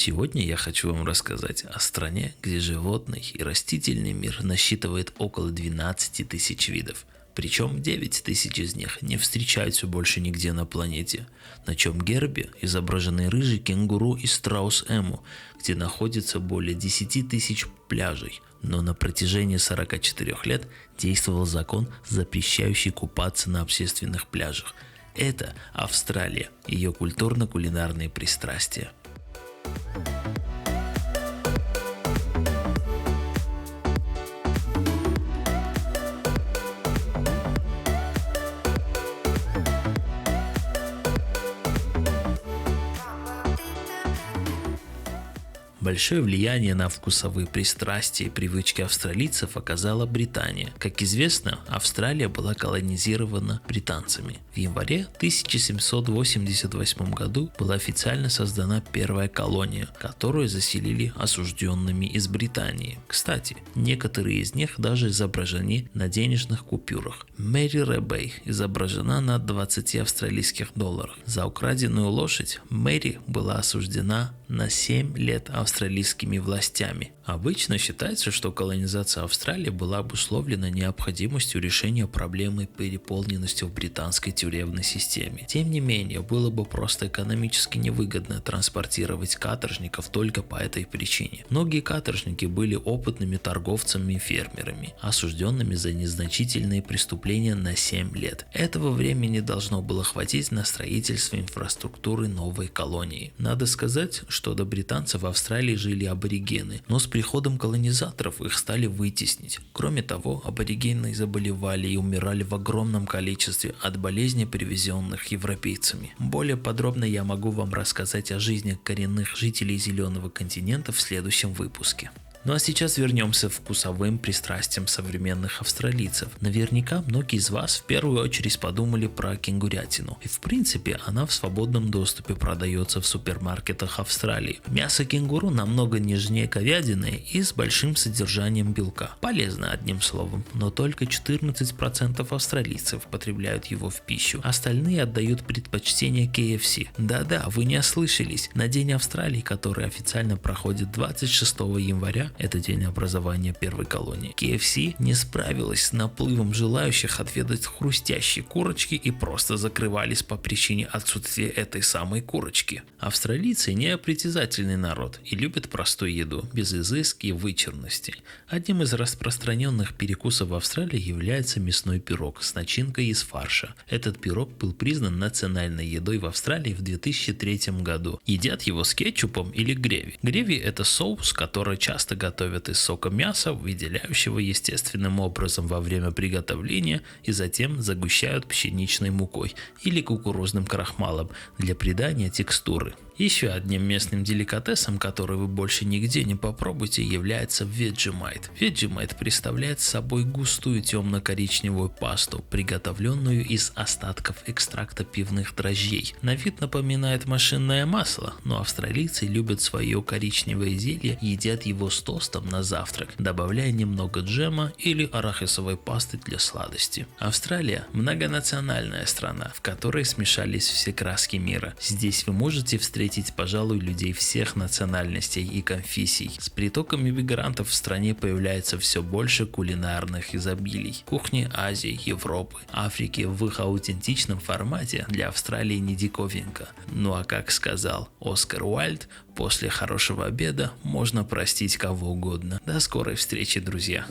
Сегодня я хочу вам рассказать о стране, где животный и растительный мир насчитывает около 12 тысяч видов. Причем 9 тысяч из них не встречаются больше нигде на планете. На чем гербе изображены рыжий кенгуру и страус Эму, где находится более 10 тысяч пляжей. Но на протяжении 44 лет действовал закон, запрещающий купаться на общественных пляжах. Это Австралия, ее культурно-кулинарные пристрастия. Большое влияние на вкусовые пристрастия и привычки австралийцев оказала Британия. Как известно, Австралия была колонизирована британцами. В январе 1788 году была официально создана первая колония, которую заселили осужденными из Британии. Кстати, некоторые из них даже изображены на денежных купюрах. Мэри Рэббей изображена на 20 австралийских долларах. За украденную лошадь Мэри была осуждена на 7 лет австралийскими властями. Обычно считается, что колонизация Австралии была обусловлена необходимостью решения проблемы переполненности в британской тюремной системе. Тем не менее, было бы просто экономически невыгодно транспортировать каторжников только по этой причине. Многие каторжники были опытными торговцами и фермерами, осужденными за незначительные преступления на 7 лет. Этого времени должно было хватить на строительство инфраструктуры новой колонии. Надо сказать, что до британцев в Австралии жили аборигены, но с приходом колонизаторов их стали вытеснить. Кроме того, аборигены заболевали и умирали в огромном количестве от болезней, привезенных европейцами. Более подробно я могу вам рассказать о жизни коренных жителей Зеленого континента в следующем выпуске. Ну а сейчас вернемся к вкусовым пристрастиям современных австралийцев. Наверняка многие из вас в первую очередь подумали про кенгурятину. И в принципе она в свободном доступе продается в супермаркетах Австралии. Мясо кенгуру намного нежнее говядины и с большим содержанием белка. Полезно одним словом, но только 14% австралийцев потребляют его в пищу. Остальные отдают предпочтение KFC. Да-да, вы не ослышались. На День Австралии, который официально проходит 26 января, это день образования первой колонии, KFC не справилась с наплывом желающих отведать хрустящие курочки и просто закрывались по причине отсутствия этой самой курочки. Австралийцы непритязательный народ и любят простую еду, без изыски и вычурности. Одним из распространенных перекусов в Австралии является мясной пирог с начинкой из фарша. Этот пирог был признан национальной едой в Австралии в 2003 году. Едят его с кетчупом или греви. Греви – это соус, который часто готовят из сока мяса, выделяющего естественным образом во время приготовления, и затем загущают пшеничной мукой или кукурузным крахмалом для придания текстуры. Еще одним местным деликатесом, который вы больше нигде не попробуете, является Vegemite. Vegemite представляет собой густую темно-коричневую пасту, приготовленную из остатков экстракта пивных дрожжей. На вид напоминает машинное масло, но австралийцы любят свое коричневое зелье и едят его с тостом на завтрак, добавляя немного джема или арахисовой пасты для сладости. Австралия – многонациональная страна, в которой смешались все краски мира. Здесь вы можете встретить, пожалуй, людей всех национальностей и конфессий. С притоком иммигрантов в стране появляется все больше кулинарных изобилий. Кухни Азии, Европы, Африки в их аутентичном формате для Австралии не диковинка. Ну а как сказал Оскар Уайльд, после хорошего обеда можно простить кого угодно. До скорой встречи, друзья!